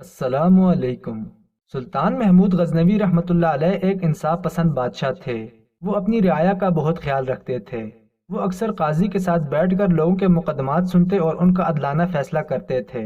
السلام علیکم۔ سلطان محمود غزنوی رحمۃ اللہ علیہ ایک انصاف پسند بادشاہ تھے۔ وہ اپنی رعایا کا بہت خیال رکھتے تھے۔ وہ اکثر قاضی کے ساتھ بیٹھ کر لوگوں کے مقدمات سنتے اور ان کا عدلانہ فیصلہ کرتے تھے۔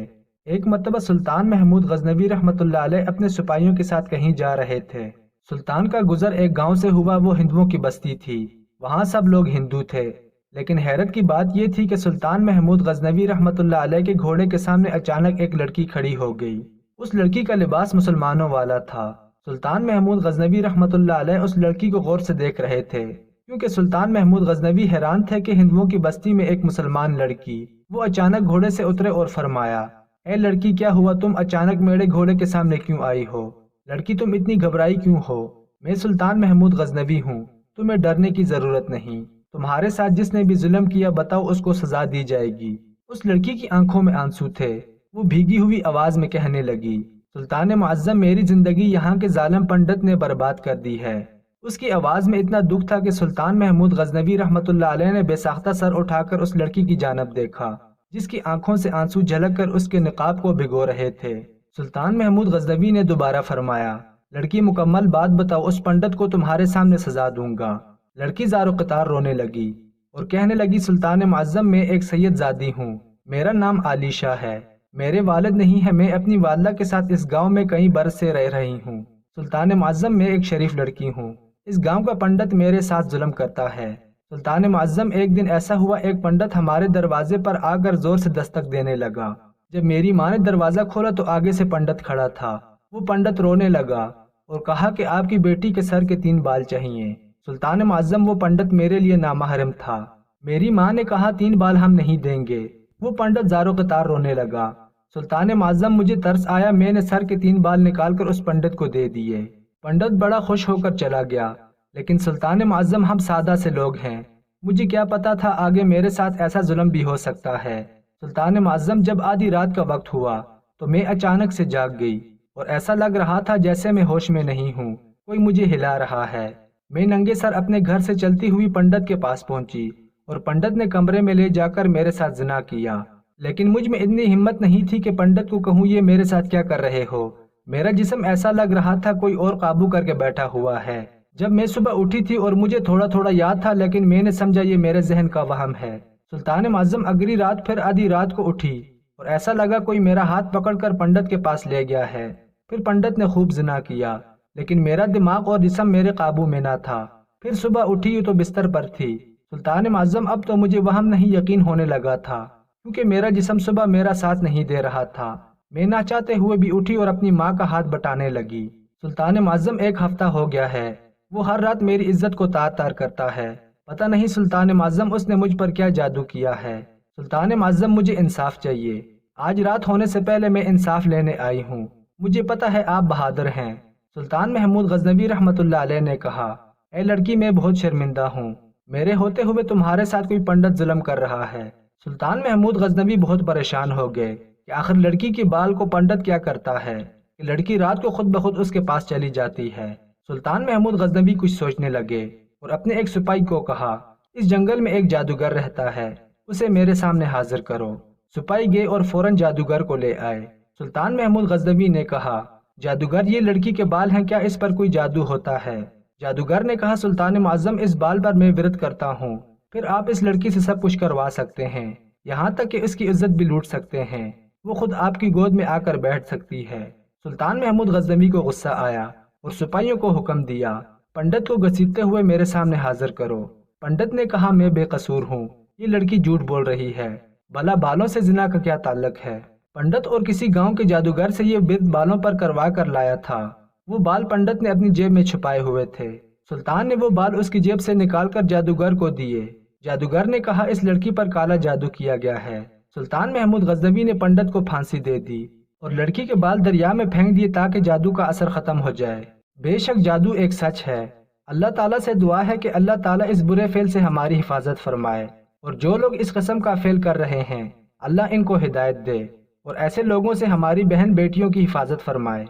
ایک مرتبہ سلطان محمود غزنوی رحمۃ اللہ علیہ اپنے سپاہیوں کے ساتھ کہیں جا رہے تھے۔ سلطان کا گزر ایک گاؤں سے ہوا، وہ ہندوؤں کی بستی تھی۔ وہاں سب لوگ ہندو تھے، لیکن حیرت کی بات یہ تھی کہ سلطان محمود غزنوی رحمۃ اللہ علیہ کے گھوڑے کے سامنے اچانک ایک لڑکی کھڑی ہو گئی۔ اس لڑکی کا لباس مسلمانوں والا تھا۔ سلطان محمود غزنوی رحمۃ اللہ علیہ اس لڑکی کو غور سے دیکھ رہے تھے، کیونکہ سلطان محمود غزنوی حیران تھے کہ ہندوؤں کی بستی میں ایک مسلمان لڑکی۔ وہ اچانک گھوڑے سے اترے اور فرمایا، اے لڑکی، کیا ہوا؟ تم اچانک میرے گھوڑے کے سامنے کیوں آئی ہو؟ لڑکی، تم اتنی گھبرائی کیوں ہو؟ میں سلطان محمود غزنوی ہوں، تمہیں ڈرنے کی ضرورت نہیں۔ تمہارے ساتھ جس نے بھی ظلم کیا، بتاؤ اس کو سزا دی جائے گی۔ اس لڑکی کی آنکھوں میں آنسو تھے۔ وہ بھیگی ہوئی آواز میں کہنے لگی، سلطان معظم، میری زندگی یہاں کے ظالم پنڈت نے برباد کر دی ہے۔ اس کی آواز میں اتنا دکھ تھا کہ سلطان محمود غزنوی رحمۃ اللہ علیہ نے بے ساختہ سر اٹھا کر اس لڑکی کی جانب دیکھا، جس کی آنکھوں سے آنسو جھلک کر اس کے نقاب کو بھگو رہے تھے۔ سلطان محمود غزنوی نے دوبارہ فرمایا، لڑکی، مکمل بات بتاؤ، اس پنڈت کو تمہارے سامنے سزا دوں گا۔ لڑکی زار و قطار رونے لگی اور کہنے لگی، سلطان معظم، میں ایک سید زادی ہوں، میرا نام علیشہ ہے، میرے والد نہیں ہے، میں اپنی والدہ کے ساتھ اس گاؤں میں کئی برس سے رہ رہی ہوں۔ سلطان معظم، میں ایک شریف لڑکی ہوں، اس گاؤں کا پنڈت میرے ساتھ ظلم کرتا ہے۔ سلطان معظم، ایک دن ایسا ہوا، ایک پنڈت ہمارے دروازے پر آ کر زور سے دستک دینے لگا۔ جب میری ماں نے دروازہ کھولا تو آگے سے پنڈت کھڑا تھا۔ وہ پنڈت رونے لگا اور کہا کہ آپ کی بیٹی کے سر کے 3 بال چاہیے۔ سلطان معظم، وہ پنڈت میرے لیے نامحرم تھا۔ میری ماں نے کہا 3 بال ہم نہیں دیں گے۔ وہ پنڈت زار و قطار رونے لگا۔ سلطان معظم، مجھے ترس آیا، میں نے سر کے 3 بال نکال کر اس پنڈت کو دے دیے۔ پنڈت بڑا خوش ہو کر چلا گیا، لیکن سلطان معظم، ہم سادہ سے لوگ ہیں، مجھے کیا پتا تھا آگے میرے ساتھ ایسا ظلم بھی ہو سکتا ہے۔ سلطان معظم، جب آدھی رات کا وقت ہوا تو میں اچانک سے جاگ گئی اور ایسا لگ رہا تھا جیسے میں ہوش میں نہیں ہوں، کوئی مجھے ہلا رہا ہے۔ میں ننگے سر اپنے گھر سے چلتی ہوئی پنڈت کے پاس پہنچی اور پنڈت نے کمرے میں لے جا کر میرے ساتھ زنا کیا، لیکن مجھ میں اتنی ہمت نہیں تھی کہ پنڈت کو کہوں یہ میرے ساتھ کیا کر رہے ہو۔ میرا جسم ایسا لگ رہا تھا کوئی اور قابو کر کے بیٹھا ہوا ہے۔ جب میں صبح اٹھی تھی اور مجھے تھوڑا تھوڑا یاد تھا، لیکن میں نے سمجھا یہ میرے ذہن کا وہم ہے۔ سلطان معظم، اگلی رات پھر آدھی رات کو اٹھی اور ایسا لگا کوئی میرا ہاتھ پکڑ کر پنڈت کے پاس لے گیا ہے۔ پھر پنڈت نے خوب زنا کیا، لیکن میرا دماغ اور جسم میرے قابو میں نہ تھا۔ پھر صبح اٹھی تو بستر پر تھی۔ سلطان معظم، اب تو مجھے وہم نہیں یقین ہونے لگا تھا، کیونکہ میرا جسم صبح میرا ساتھ نہیں دے رہا تھا۔ میں نہ چاہتے ہوئے بھی اٹھی اور اپنی ماں کا ہاتھ بٹانے لگی۔ سلطان معظم، 1 ہفتہ ہو گیا ہے، وہ ہر رات میری عزت کو تار تار کرتا ہے۔ پتہ نہیں سلطان معظم اس نے مجھ پر کیا جادو کیا ہے۔ سلطان معظم، مجھے انصاف چاہیے۔ آج رات ہونے سے پہلے میں انصاف لینے آئی ہوں۔ مجھے پتہ ہے آپ بہادر ہیں۔ سلطان محمود غزنوی رحمۃ اللہ علیہ نے کہا، اے لڑکی، میں بہت شرمندہ ہوں، میرے ہوتے ہوئے تمہارے ساتھ کوئی پنڈت ظلم کر رہا ہے۔ سلطان محمود غزنوی بہت پریشان ہو گئے کہ آخر لڑکی کے بال کو پنڈت کیا کرتا ہے کہ لڑکی رات کو خود بخود اس کے پاس چلی جاتی ہے۔ سلطان محمود غزنوی کچھ سوچنے لگے اور اپنے ایک سپاہی کو کہا، اس جنگل میں ایک جادوگر رہتا ہے، اسے میرے سامنے حاضر کرو۔ سپاہی گئے اور فوراً جادوگر کو لے آئے۔ سلطان محمود غزنوی نے کہا، جادوگر، یہ لڑکی کے بال ہیں، کیا اس پر کوئی جادو ہوتا ہے؟ جادوگر نے کہا، سلطان معظم، اس بال پر میں ورد کرتا ہوں، پھر آپ اس لڑکی سے سب کچھ کروا سکتے ہیں، یہاں تک کہ اس کی عزت بھی لوٹ سکتے ہیں، وہ خود آپ کی گود میں آ کر بیٹھ سکتی ہے۔ سلطان محمود غزنوی کو غصہ آیا اور سپاہیوں کو حکم دیا، پنڈت کو گھسیٹتے ہوئے میرے سامنے حاضر کرو۔ پنڈت نے کہا، میں بے قصور ہوں، یہ لڑکی جھوٹ بول رہی ہے، بھلا بالوں سے زنا کا کیا تعلق ہے؟ پنڈت اور کسی گاؤں کے جادوگر سے یہ ورد بالوں پر کروا کر لایا تھا۔ وہ بال پنڈت نے اپنی جیب میں چھپائے ہوئے تھے۔ سلطان نے وہ بال اس کی جیب سے نکال کر جادوگر کو دیے۔ جادوگر نے کہا، اس لڑکی پر کالا جادو کیا گیا ہے۔ سلطان محمود غزنوی نے پنڈت کو پھانسی دے دی اور لڑکی کے بال دریا میں پھینک دیے تاکہ جادو کا اثر ختم ہو جائے۔ بے شک جادو ایک سچ ہے۔ اللہ تعالیٰ سے دعا ہے کہ اللہ تعالیٰ اس برے فعل سے ہماری حفاظت فرمائے، اور جو لوگ اس قسم کا فعل کر رہے ہیں اللہ ان کو ہدایت دے، اور ایسے لوگوں سے ہماری بہن بیٹیوں کی حفاظت فرمائے۔